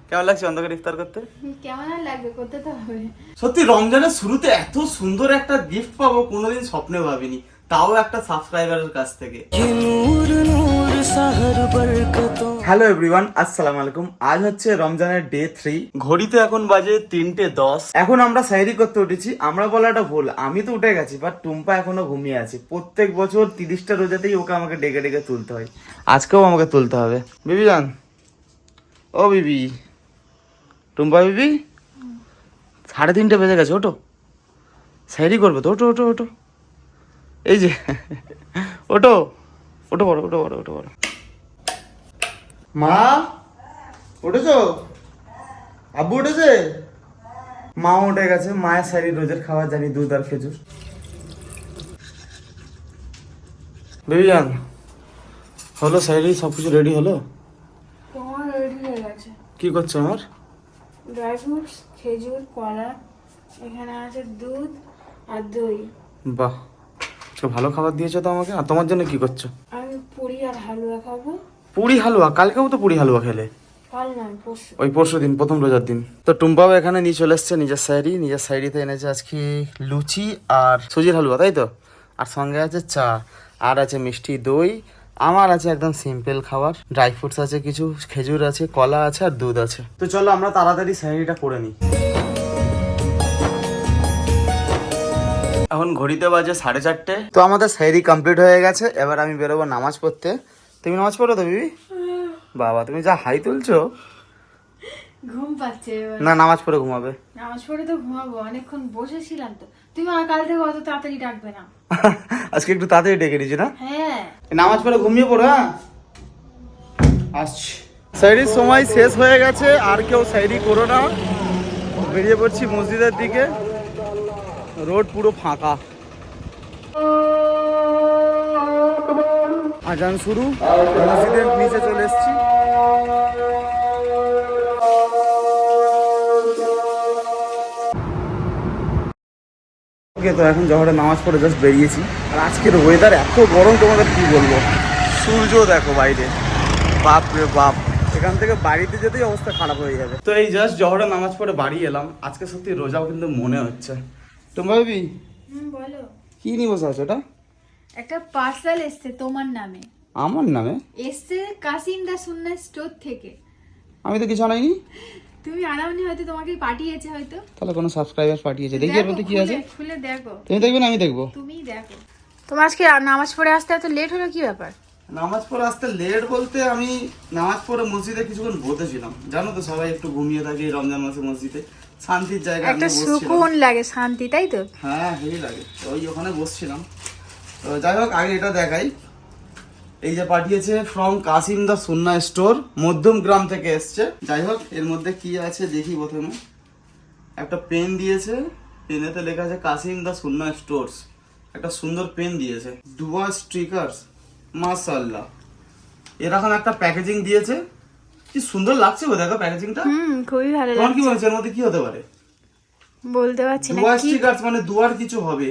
কেমন লাগছে অন্ধকারে ইফতার করতে? কেমন আর লাগবে, করতে তো হবে। সত্যি রমজানের শুরুতে এত সুন্দর একটা গিফট পাবো কোনোদিন স্বপ্নে ভাবিনি, তাও একটা সাবস্ক্রাইবারের কাছ থেকে। হ্যালো এভরিওয়ান, আসসালামু আলাইকুম। আজ হচ্ছে রমজানের ডে 3। ঘড়িতে এখন বাজে 3:10। এখন আমরা সাইরি করতে উঠেছি। আমরা বলাটা ভুল, আমি তো উঠে গেছি, বাট টুম্পা এখনো ঘুমিয়ে আছে। প্রত্যেক বছর 30টা রোজাতেই ওকে আমাকে ডেকে ডেকে তুলতে হয়, আজকেও আমাকে তুলতে হবে। বিবি জান, ও বিবি, টুম্পা বিবি, 3:30 বেজে গেছে, ওটো সাইরি করবে তো, ওটো ওটো ওটো, এই যে ওটো ওটো বড়, ওটো বড়, ওটো বড়। মা উঠেছো? আব্বু উঠেছে? মা উঠে গেছে। মায়ের সাইরি রোজের খাবার জানি, দুধ আর খেজুর। বেবি জান, হলো সাইরি, সবকিছু রেডি হলো? তোমার রেডি হয়ে গেছে। কি করছো আমার? ড্রাই ফ্রুটস, খেজুর, কলা, এখানে আছে দুধ আর দই। বাহ, আজকে ভালো খাবার দিয়েছো তো আমাকে। আর তোমার জন্য কি করছো? আমি পুরি আর হালুয়া খাবো। পুরি হালুয়া? কালকেও তো পুরি হালুয়া খেলে। কাল নয়, পরশু। ওই পরশু দিন, প্রথম রোজার দিন। তো টুম্পাও এখানে নিয়ে চলে এসছে নিজের সাইরি। নিজের সাইরিতে এনেছে আজকে লুচি আর সুজির হালুয়া, তাই তো? আর সঙ্গে আছে চা, আর আছে মিষ্টি দই। আমার আছে একদম সিম্পল খাবার, ড্রাই ফ্রুটস আছে কিছু, খেজুর আছে, কলা আছে আর দুধ আছে। তো চলো আমরা তাড়াতাড়ি সাইরিটা করে নিই। এখন ঘড়িতে বাজে 4:30। তো আমাদের সাইরি কমপ্লিট হয়ে গেছে। এবার আমি বেরোবো নামাজ পড়তে। তুমি নামাজ পড়ো তো বিবি? বাবা, তুমি যা হাই তুলছো। ঘুম পাচ্ছে এবার। না, নামাজ পড়ে ঘুমাবে। নামাজ পড়ে তো ঘুমাবো, অনেকক্ষণ বসেছিলাম তো। তুমি আর কাল থেকে অত তাড়াতাড়ি ডাকবে না। আজকে একটু তাড়াতাড়ি ডেকে নিয়েছি না? হ্যাঁ, নামাজ পড়ে ঘুমিয়ে পড়ো। হ্যাঁ, আসছি। সাইরির সময় শেষ হয়ে গেছে, আর কেউ সাইরি করো না। বেরিয়ে পড়ছি মসজিদের দিকে। রোড পুরো ফাঁকা, আজান শুরু। মসজিদের নিচে চলে এসেছি। তো এখন জহরে নামাজ পড়ে জাস্ট বেরিয়েছি। আর আজকের ওয়েদার এত গরম, তোমাদের কি বলবো। সূর্য দেখো বাইরে, বাপ রে বাপ। এখান থেকে বাড়িতে যেতেই অবস্থা খারাপ হয়ে যাবে। তো এই জাস্ট জহরে নামাজ পড়ে বাড়ি এলাম। আজকে সত্যি রোজাও কিন্তু মনে হচ্ছে। তোমরা ভাবি বলো। কি নিয়ে বসে আছো? ওটা একটা পার্সেল এসছে তোমার নামে। আমার নামে? এসছে কাসিম দা সুন্নাহ স্টোর থেকে। আমি তো কিছু আনাইনি। তুমি আনাওনি, হয়তো তোমাকে পাঠিয়েছে হয়তো। তাহলে কোনো সাবস্ক্রাইবার পাঠিয়েছে, দেখি এর মধ্যে কি আছে। খুলে দেখো। তুমি দেখবে না আমি দেখবো? তুমিই দেখো। তোমার আজকে নামাজ পড়ে আসতে এত লেট হলো, কি ব্যাপার? নামাজ পড়ে আসতে লেট বলতে, আমি নামাজ পড়ে মসজিদে কিছুক্ষণ বসেছিলাম। জানো তো সবাই একটু ঘুমিয়ে থাকে এই রমজান মাসে মসজিদে, শান্তির জায়গা। একটা সুকুন লাগে, শান্তি, তাই তো? হ্যাঁ, হেভি লাগে। ওই ওখানে বসছিলাম। তো যাই হোক, আগে এটা দেখাই। এই যে পাঠিয়েছে from Qasim the Sunnah store, মধ্যম গ্রাম থেকে এসছে। যাই হোক, এর মধ্যে কি আছে দেখি। প্রথমে একটা পেন দিয়েছে, পেনেতে লেখা আছে কাসিম দা সুন্নাহ স্টোরস। একটা সুন্দর পেন দিয়েছে, দুয়া স্টিকার্স, মাশাআল্লাহ। এরকম একটা প্যাকেজিং দিয়েছে, কি সুন্দর লাগছে গো, দেখো প্যাকেজিংটা। খুবই ভালো তোমার কি লাগছে। মনে হচ্ছে এর মধ্যে কি হতে পারে? বলতে পারছি না দুয়া কি। স্টিকার্স মানে দুয়ার কিছু হবে।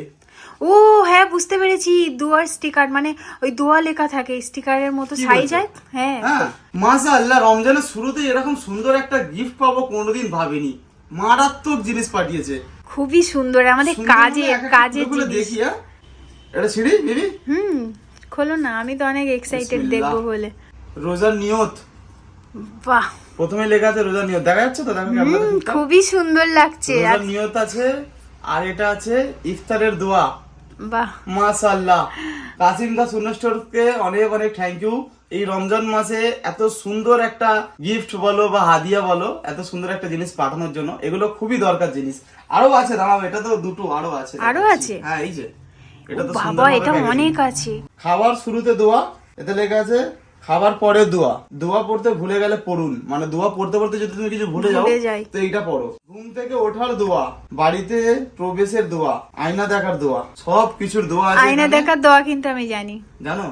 ও হ্যাঁ, বুঝতে পেরেছি। দুয়ার স্টিকার মানে ওই দোয়া লেখা থাকে, স্টিকারের মতো কি সাইজ বলছো? হয়। হ্যাঁ হ্যাঁ, মাশাআল্লাহ। রমজানের শুরুতে এরকম সুন্দর একটা গিফট পাবো কোনোদিন ভাবিনি। মারাত্মক জিনিস পাঠিয়েছে, খুবই সুন্দর। আমাদের সুন্দর কাজে মানে এক একটা কাজে খুলে দেখি। হ্যাঁ, এটা সিঁড়ি বিবি। খোলো না, আমি তো অনেক এক্সাইটেড বিসমিল্লাহ। দেখবো বলে। রোজার নিয়ত বাহ, প্রথমে লেখা আছে। রোজার নিয়ত দেখা যাচ্ছে তো? দেখো ক্যামেরাতে ঠিকঠাক? খুবই সুন্দর লাগছে। রোজার নিয়ত আছে, আর এটা আছে ইফতারের দোয়া। বাহ, মাশাআল্লাহ। কাসিম দা সুন্নাহ স্টোরকে অনেক অনেক থ্যাংক ইউ। এই রমজান মাসে এত সুন্দর একটা গিফট বলো বা হাদিয়া বলো, এত সুন্দর একটা জিনিস পাঠানোর জন্য। এগুলো খুবই দরকার জিনিস। আরো আছে, দাঁড়াও, এটা তো দুটো আরো আছে। আরো আছে? হ্যাঁ, এই যে এটা তো বাবা, সুন্দর। এটা অনেক আছে। খাবার শুরুতে দোয়া, এতে লেখা আছে খাবার পরে দোয়া। দোয়া পড়তে ভুলে গেলে পড়ুন, মানে দোয়া পড়তে পড়তে যদি তুমি কিছু ভুলে যাও তো এইটা পড়ো। ঘুম থেকে ওঠার দোয়া, বাড়িতে প্রবেশের দোয়া, আয়না দেখার দোয়া, সব কিছুর দোয়া আছে। আয়না দেখার দোয়া কিন্তু আমি জানি, জানো?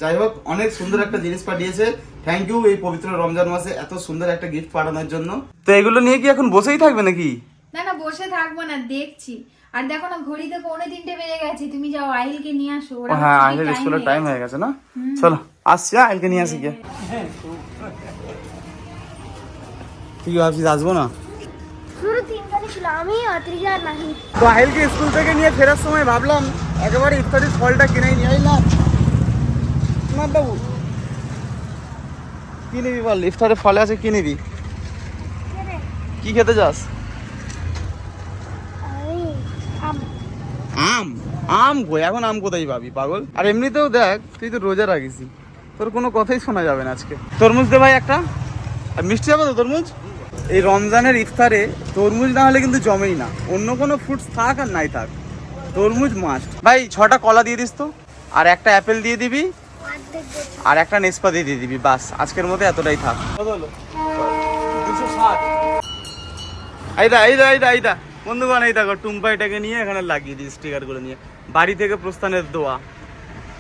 যাই হোক, অনেক সুন্দর একটা জিনিস পাঠিয়েছে। থ্যাংক ইউ এই পবিত্র রমজান মাসে এত সুন্দর একটা গিফট পাঠানোর জন্য। তো এগুলো নিয়ে কি এখন বসেই থাকবে নাকি? না না, বসে থাকবো না, দেখছি। আর দেখো না, ঘড়িতে 3:45 বেজে গেছে। তুমি যাও আহিলকে নিয়ে আসো। হ্যাঁ, আহিল স্কুলের টাইম হয়ে গেছে না? চলো আসছি, আহিলকে নিয়ে আসি গিয়ে। তুই কি ভাবছিস আসবো না? শুরু তিনখানে ছিল, আমি অত্রিজা আর নাহি। তো আহিলকে স্কুল থেকে নিয়ে ফেরার সময় ভাবলাম একেবারে ইফতারির ফলটা কিনেই নিয়ে না বাবু। কি নিবি বল, ইফতারের ফলে আছে কি নিবি? কি খেতে যাস? আম। আম কই এখন, আম কোথায় পাবি পাগল? আর এমনিতেও দেখ তুই তো রোজা রাখিস, তোর কোনো কথাই শোনা যাবে না আজকে। তরমুজ দে ভাই একটা। আর মিষ্টি হবে তো তরমুজ? এই রমজানের ইফতারে তরমুজ না হলে কিন্তু জমেই না, অন্য কোনো ফ্রুটস থাক আর নাই থাক, তরমুজ মাস্ট। ভাই 6টা কলা দিয়ে দিস তো, আর একটা অ্যাপেল দিয়ে দিবি, আর একটা নেসপাতি দিয়ে দিবি, বাস আজকের মতো এতটাই থাক। কত হলো? 260। এইটা বন্ধুগণ, এই দেখো টুম্পা এটাকে নিয়ে এখানে লাগিয়ে দিই স্টিকার করে নিয়ে, বাড়ি থেকে প্রস্থানের দোয়া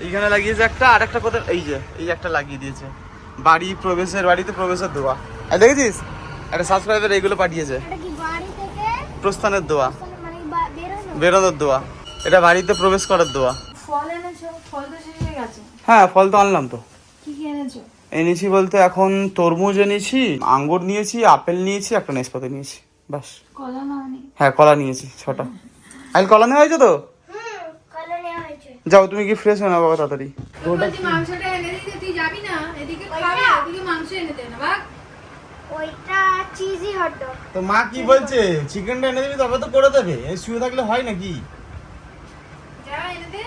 এইখানে লাগিয়েছে একটা, আর একটা কোথায় এই একটা লাগিয়ে দিয়েছে, বাড়িতে প্রবেশের দোয়া। আর দেখেছিস একটা সাবস্ক্রাইবার এইগুলো পাঠিয়েছে, প্রস্থানের দোয়া, বেরোনোর দোয়া, এটা বাড়িতে প্রবেশ করার দোয়া। ফল এনেছো? ফল তো শেষ হয়ে গেছে। হ্যাঁ ফল তো আনলাম তো। কি কি এনেছো? এনেছি বলতে এখন তরমুজ এনেছি, আঙ্গুর নিয়েছি, আপেল নিয়েছি, একটা নেসপাতি নিয়েছি, বাস। কলা নাওনি? হ্যাঁ কলা নিয়েছি 6টা। আইল কলা নেওয়া হয়েছে তো? যাও তুমি কি ফ্রেশ হয়ে নাও বাবা তাড়াতাড়ি। বলছি মাংসটা এনে দিতে, তুই যাবি না এদিকে খাবে, এদিকে মাংস এনে দে না বাক। ওইটা চিজি হট ডগ। তো মা কি বলছে, চিকেনটা এনে দিবি তবে তো করে দেবে, এই শুয়ে থাকলে হয় নাকি? যা এনে দে।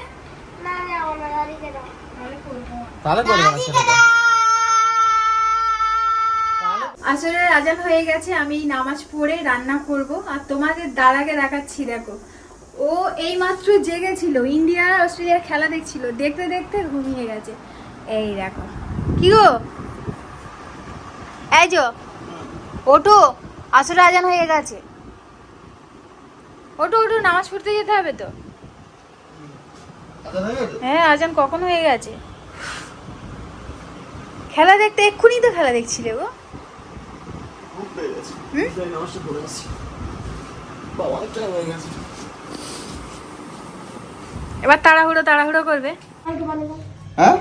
না ওনা দাঁড়িয়ে দাও। তাহলে করবে না সেটা। আসলে আজান হয়ে গেছে, আমি নামাজ পড়ে রান্না করব, আর তোমাদের দাদাকে দেখাচ্ছি দেখো, ও এইমাত্র জেগেছিল, ইন্ডিয়া আর অস্ট্রেলিয়ার খেলা দেখছিল, দেখতে দেখতে ঘুমিয়ে গেছে। এই দেখো কি গো, এই যো ওটু, আসলে আজান হয়ে গেছে, ওটু নামাজ পড়তে যেতে হবে তো। হ্যাঁ আজান কখন হয়ে গেছে, খেলা দেখতে এক্ষুনি তো খেলা দেখছিলে গো। এবার তাড়াহুড়ো করবে। হ্যাঁ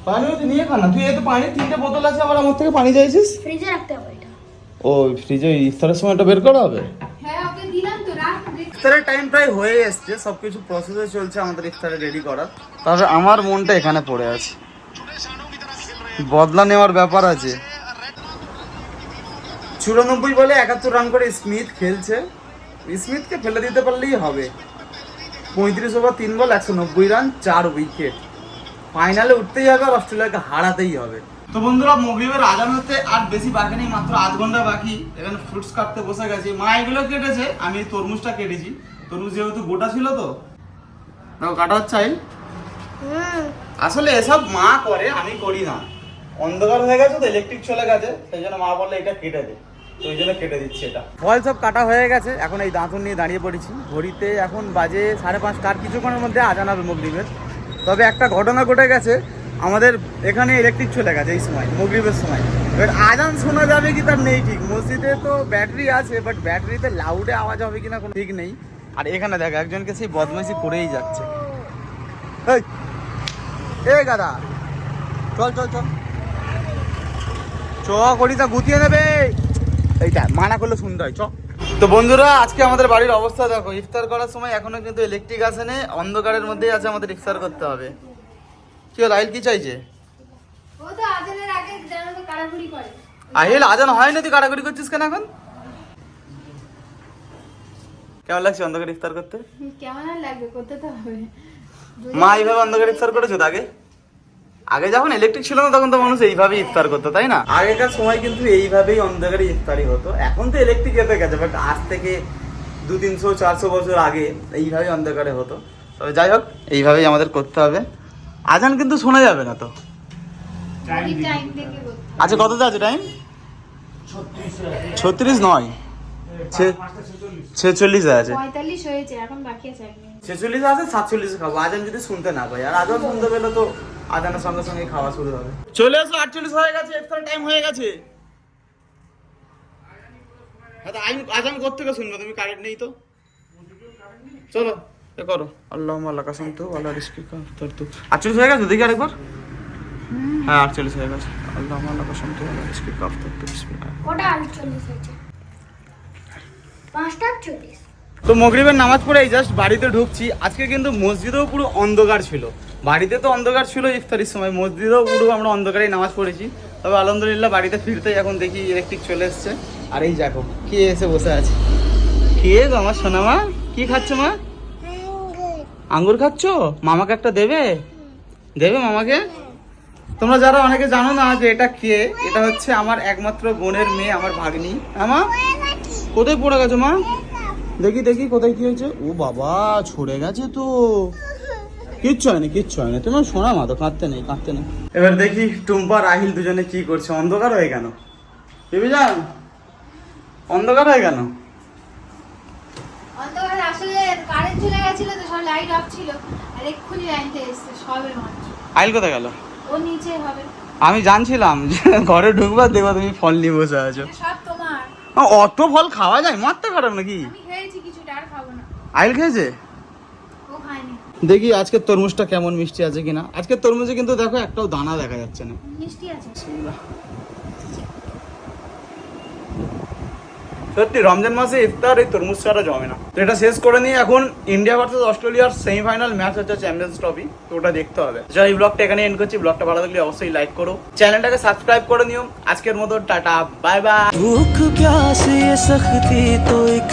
পানি তুই নিয়ে খা না, তুই এত পানি 3টে বোতল আছে, আবার আমার থেকে পানি চাইছিস? ফ্রিজে রাখতে হবে এটা। ও ফ্রিজে ইফতারের সময়টা বের করা হবে। হ্যাঁ ওকে দিলাম তো, রাখ। ইফতারের টাইম প্রায় হয়ে এসছে, সবকিছু প্রসেসে চলছে আমাদের ইফতারে রেডি করার। তবে আমার মনটা এখানে পড়ে আছে, বদলা নেওয়ার ব্যাপার আছে। 94 বলে 71 রান করে স্মিথ খেলছে, স্মিথকে ফেলে দিতে পারলেই হবে। 35 ওভার 3 বল 190 রান, 4 উইকেট। ফাইনালে উঠতেই হবে আর অস্ট্রেলিয়াকে হারাতেই হবে। তো বন্ধুরা মগরিবের আজান হতে আর বেশি বাকি নেই, মাত্র আধ ঘন্টা বাকি। এখানে ফ্রুটস কাটতে বসে গেছি, মা এগুলো কেটেছে, আমি তরমুজটা কেটেছি। তরমুজ যেহেতু গোটা ছিল তো দেখো কাটা হচ্ছে। আসলে এসব মা করে, আমি করি না। অন্ধকার হয়ে গেছে তো, ইলেকট্রিক চলে গেছে, সেই জন্য মা বললে এটা কেটে দে, তো ওই জন্য কেটে দিচ্ছি এটা। ফল সব কাটা হয়ে গেছে, এখন এই দাঁতন নিয়ে দাঁড়িয়ে পড়েছি। ঘড়িতে এখন বাজে 5:30, তার কিছুক্ষণের মধ্যে আজান হবে মগরিবের। তবে একটা ঘটনা ঘটে গেছে, আমাদের এখানে ইলেকট্রিক চলে গেছে এই সময়, মগরিবের সময়। এবার আজান শোনা যাবে কি তার নেই ঠিক। মসজিদে তো ব্যাটারি আছে, বাট ব্যাটারিতে লাউডে আওয়াজ হবে কিনা কোনো ঠিক নেই। আর এখানে দেখ একজনকে সেই বদমাইশি করেই যাচ্ছে। এই গাদা চল চ করি তা গুতিয়ে নেবে, এইটা মানা করলে শুনতে হয়। চ। তো বন্ধুরা আজকে আমাদের বাড়ির অবস্থা দেখো, ইফতার করার সময় এখনো কিন্তু ইলেকট্রিক আসেনি, অন্ধকারের মধ্যেই আছে, আমাদের ইফতার করতে হবে। কি হলো আইল কি চাইছে? ও তো আজানের আগে জানো তো কাড়াকুড়ি করে। আহিল আজান হয় না, তুই কাড়াকাড়ি করছিস কেন এখন? কেমন লাগছে অন্ধকার ইফতার করতে? কেমন আর লাগবে, করতে তো হবে। মা এইভাবে অন্ধকার ইফতার করেছো আগে? আগে যখন ইলেকট্রিক ছিল না তখন তো মানুষ এইভাবেই ইফতার করতো, তাই না? আগেকার সময় কিন্তু এইভাবেই অন্ধকারে ইফতারি হতো। এখন তো ইলেকট্রিক এসে গেছে, বাট আজ থেকে 200-300-400 বছর আগে এইভাবেই অন্ধকারে হতো। তবে যাই হোক, এইভাবেই আমাদের করতে হবে। আজান কিন্তু শোনা যাবে না তো। টাইম দেখে করতে। আচ্ছা কতটা আছে টাইম? 36 নয়, 46 আছে। 45 হয়েছে, এখন বাকি আছে 1 মিনিট। 46 আছে, 47 খাবো আজান যদি শুনতে না পাই। আর আজান শুনতে পেলে তো আজানের সঙ্গে সঙ্গে খাওয়া শুরু হবে। চলে এসো, 48 হয়ে গেছে, ইফতার টাইম হয়ে গেছে। আজান করতে গিয়ে শুনবে, তুমি কারেন্ট নেই তো। চলো এ করো, আল্লাহুম্মা লাকা সামতু ওয়া লা রিজকিকা আফতারতু। 48 হয়ে গেছে, দেখি আরেকবার। হ্যাঁ 48 হয়ে গেছে। আল্লাহ মাল্লাহ কসম কে इसके कब तक तो बिस्मिल्लाह। ওটা 48 হয়েছে 5টা 40। তো মাগরিবের নামাজ পড়ে এই জাস্ট বাড়িতে ঢুকছি। আজকে কিন্তু মসজিদেও পুরো অন্ধকার ছিল, বাড়িতে তো অন্ধকার ছিল ইফতারির সময়, মসজিদেও পুরো আমরা অন্ধকারেই নামাজ পড়েছি। তবে আলহামদুলিল্লাহ বাড়িতে ফিরতেই এখন দেখি ইলেকট্রিক চলে এসছে। আর এই দেখো কে এসে বসে আছে। কে গো আমার সোনা মা, কি খাচ্ছ মা? আঙ্গুর খাচ্ছ? মামাকে একটা দেবে? দেবে মামাকে? তোমরা যারা অনেকে জানো না যে এটা কে, এটা হচ্ছে আমার একমাত্র বোনের মেয়ে, আমার ভাগ্নি। আমা কোথায় পড়ে গেছো মা? দেখি দেখি কোথায় কি হয়েছে। ও বাবা ছড়ে গেছে তো, কিচ্ছু হয়নি কিচ্ছু হয়নি, তোমার শোনা মা তো, কাঁদতে নেই কাঁদতে নেই। এবার দেখি টুম্পা রাহিল দুজনে কি করছে। অন্ধকার হয়ে কেন বেবি জান, অন্ধকার হয়ে কেন? অন্ধকারে আসলে কারেন্ট চলে গেছিল তো, সব লাইট অফ ছিল, আর এক্ষুনি লাইনটা এসছে সবে মাত্র। আইল কোথায় গেল? ও নিচে হবে। আমি জানছিলাম যে ঘরে ঢুকবার দেখবা তুমি ফল নিয়ে বসে আছো। সব তোমার। অত ফল খাওয়া যায়? মারতে খারাপ নাকি? আমি খেয়েছি কিছুটা, আর খাবো না। আইল খেয়েছে? ও খায়নি। দেখি আজকের তরমুজটা কেমন মিষ্টি আছে কিনা। আজকের তরমুজে কিন্তু দেখো একটাও দানা দেখা যাচ্ছে না। মিষ্টি আছে। সত্যি রমজান মাসে ইফতার এই তরমুজ ছাড়া জমে না। তো এটা শেষ করে নিয়ে এখন ইন্ডিয়া ভার্সেস অস্ট্রেলিয়ার সেমিফাইনাল ম্যাচ হচ্ছে চ্যাম্পিয়ন্স ট্রফি, তো ওটা দেখতে হবে। যাই এই ব্লগটা এখানে এন্ড করছি। ব্লগটা ভালো লাগলে অবশ্যই লাইক করো, চ্যানেলটাকে সাবস্ক্রাইব করে নিও। আজকের মতো টাটা বাই বাই। भूख प्यास ये सख्ती तो एक